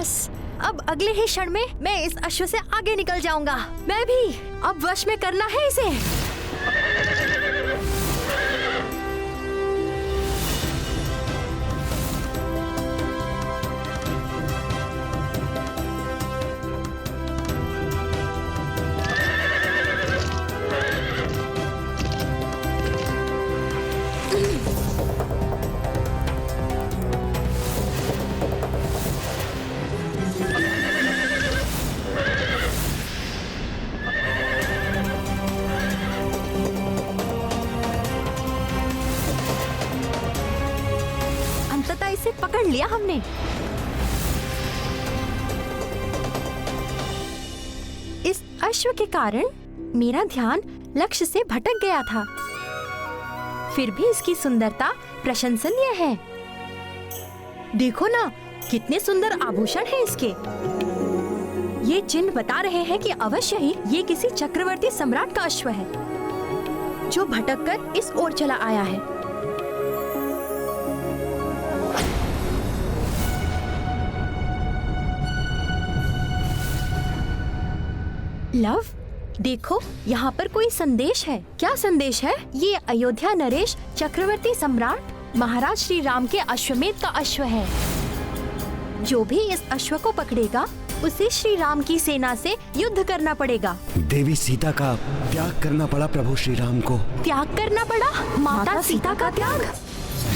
बस अब अगले ही क्षण में मैं इस अश्व से आगे निकल जाऊंगा। मैं भी अब वश में करना है इसे। इसे पकड़ लिया हमने। इस अश्व के कारण मेरा ध्यान लक्ष्य से भटक गया था। फिर भी इसकी सुंदरता प्रशंसनीय है। देखो ना, कितने सुंदर आभूषण हैं इसके। ये चिन्ह बता रहे हैं कि अवश्य ही ये किसी चक्रवर्ती सम्राट का अश्व है जो भटककर इस ओर चला आया है। लव, देखो यहाँ पर कोई संदेश है। क्या संदेश है? ये अयोध्या नरेश चक्रवर्ती सम्राट महाराज श्री राम के अश्वमेध का अश्व है। जो भी इस अश्व को पकड़ेगा उसे श्री राम की सेना से युद्ध करना पड़ेगा। देवी सीता का त्याग करना पड़ा प्रभु श्री राम को। त्याग करना पड़ा? माता सीता का त्याग?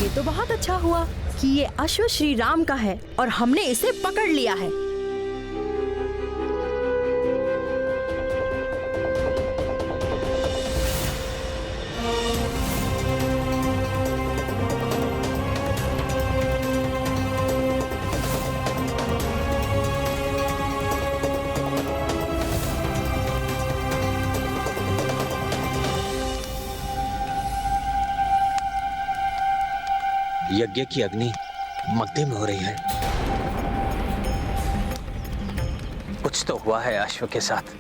ये तो बहुत अच्छा हुआ कि ये अश्व श्री राम का है और हमने इसे पकड़ लिया है। यज्ञ की अग्नि मध्यम हो रही है। कुछ तो हुआ है अश्व के साथ।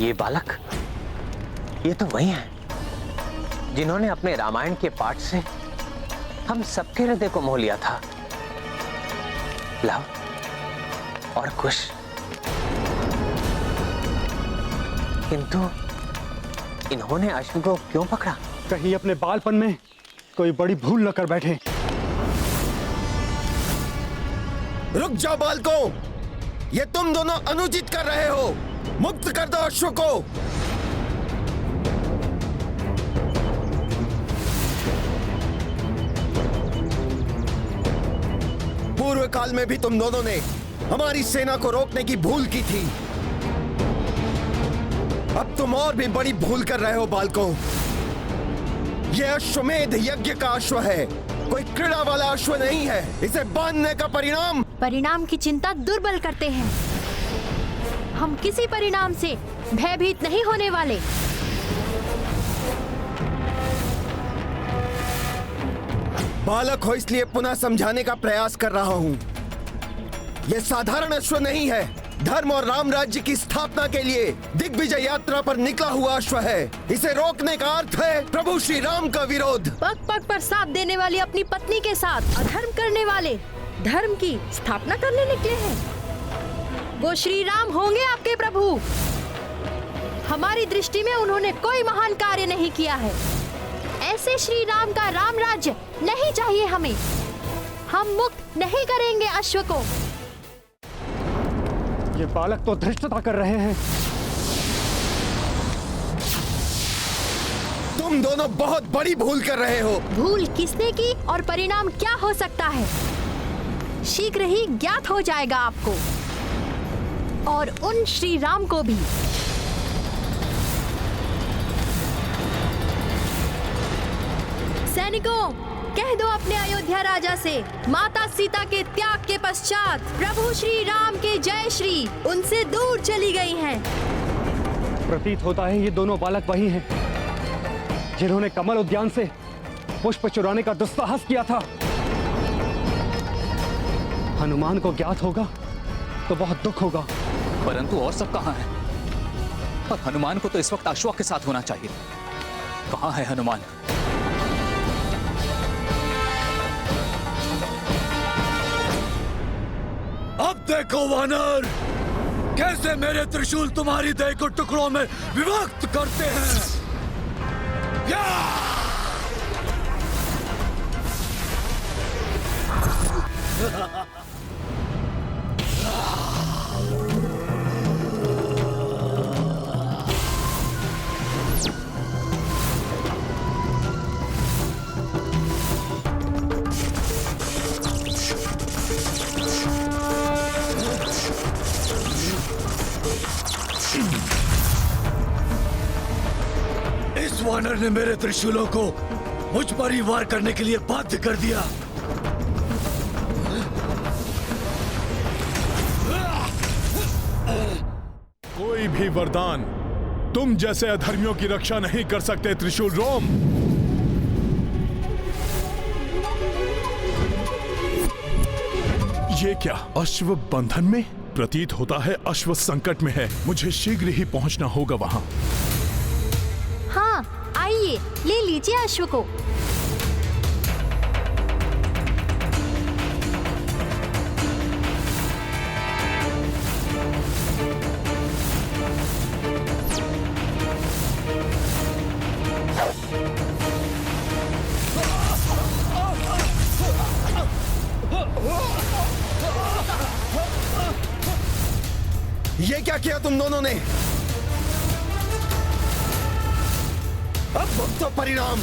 ये बालक, ये तो वही है जिन्होंने अपने रामायण के पाठ से हम सबके हृदय को मोह लिया था। लव और कुश। किंतु इन्होंने अश्व को क्यों पकड़ा? कहीं अपने बालपन में कोई बड़ी भूल न कर बैठे। रुक जाओ बालकों, ये तुम दोनों अनुचित कर रहे हो। मुक्त कर दो अश्व को। पूर्व काल में भी तुम दोनों ने हमारी सेना को रोकने की भूल की थी। अब तुम और भी बड़ी भूल कर रहे हो बालकों। यह अश्वमेध यज्ञ का अश्व है, कोई क्रीड़ा वाला अश्व नहीं है। इसे बांधने का परिणाम की चिंता दुर्बल करते हैं। हम किसी परिणाम से भयभीत नहीं होने वाले। बालक हो इसलिए पुनः समझाने का प्रयास कर रहा हूँ। यह साधारण अश्व नहीं है। धर्म और राम राज्य की स्थापना के लिए दिग्विजय यात्रा पर निकला हुआ अश्व है। इसे रोकने का अर्थ है प्रभु श्री राम का विरोध। पग पग पर साथ देने वाली अपनी पत्नी के साथ अधर्म करने वाले धर्म की स्थापना करने निकले हैं। वो श्री राम होंगे आपके प्रभु। हमारी दृष्टि में उन्होंने कोई महान कार्य नहीं किया है। ऐसे श्री राम का राम राज्य नहीं चाहिए हमें। हम मुक्त नहीं करेंगे अश्व को। ये बालक तो धृष्टता कर रहे हैं। तुम दोनों बहुत बड़ी भूल कर रहे हो। भूल किसने की और परिणाम क्या हो सकता है, शीघ्र ही ज्ञात हो जाएगा आपको और उन श्री राम को भी। सैनिकों, कह दो अपने अयोध्या राजा से, माता सीता के त्याग के पश्चात प्रभु श्री राम के जय श्री उनसे दूर चली गई हैं। प्रतीत होता है ये दोनों बालक वही हैं जिन्होंने कमल उद्यान से पुष्प चुराने का दुस्साहस किया था। हनुमान को ज्ञात होगा तो बहुत दुख होगा। परंतु और सब कहाँ हैं? और हनुमान को तो इस वक्त अश्वक के साथ होना चाहिए। कहाँ है हनुमान? अब देखो वानर, कैसे मेरे त्रिशूल तुम्हारी देह को टुकड़ों में विभक्त करते हैं। या! इस वानर ने मेरे त्रिशूलों को मुझ पर ही वार करने के लिए बाध्य कर दिया। कोई भी वरदान तुम जैसे अधर्मियों की रक्षा नहीं कर सकते त्रिशूल रोम। ये क्या अश्व बंधन में? प्रतीत होता है अश्व संकट में है। मुझे शीघ्र ही पहुंचना होगा वहां। हाँ, आइए ले लीजिए अश्व को। ये क्या किया तुम दोनों ने? अब भुगतो परिणाम।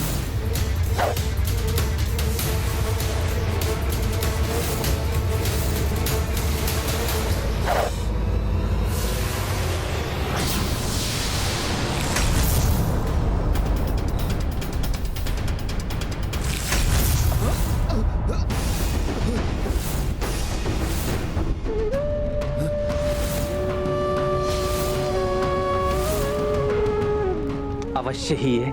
अवश्य ही ये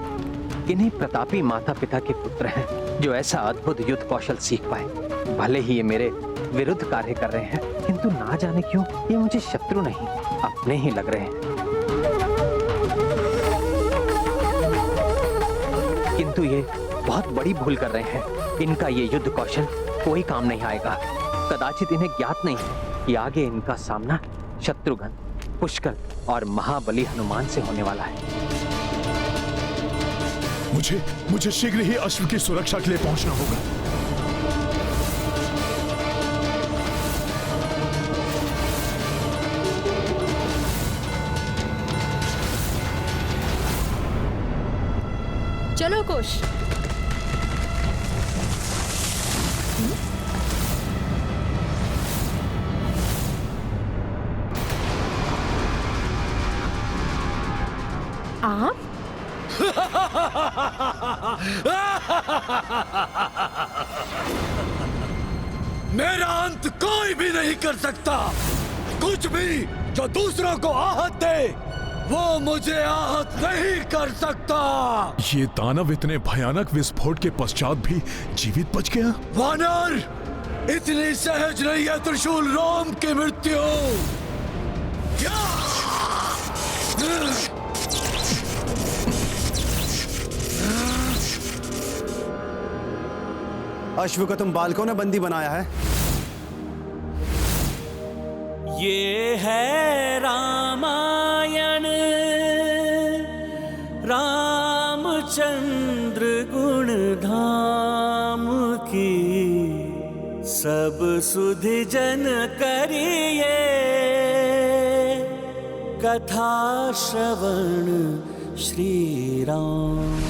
इन्हीं प्रतापी माता पिता के पुत्र हैं जो ऐसा अद्भुत युद्ध कौशल सीख पाए। भले ही ये मेरे विरुद्ध कार्य कर रहे हैं, किंतु ना जाने क्यों ये मुझे शत्रु नहीं अपने ही लग रहे हैं। किंतु ये बहुत बड़ी भूल कर रहे हैं। इनका ये युद्ध कौशल कोई काम नहीं आएगा। कदाचित इन्हें ज्ञात नहीं है कि आगे इनका सामना शत्रुघ्न, पुष्कर और महाबली हनुमान से होने वाला है। मुझे शीघ्र ही अश्व की सुरक्षा के लिए पहुंचना होगा। चलो कुश। आप मेरा अंत कोई भी नहीं कर सकता। कुछ भी जो दूसरों को आहत दे वो मुझे आहत नहीं कर सकता। ये दानव इतने भयानक विस्फोट के पश्चात भी जीवित बच गया। वानर, इतनी सहज नहीं है त्रिशूल रोम की मृत्यु। अश्व को तुम बालकों ने बंदी बनाया है। ये है रामायण, रामचंद्र गुण धाम की। सब सुधि जन करिए कथा श्रवण श्री राम।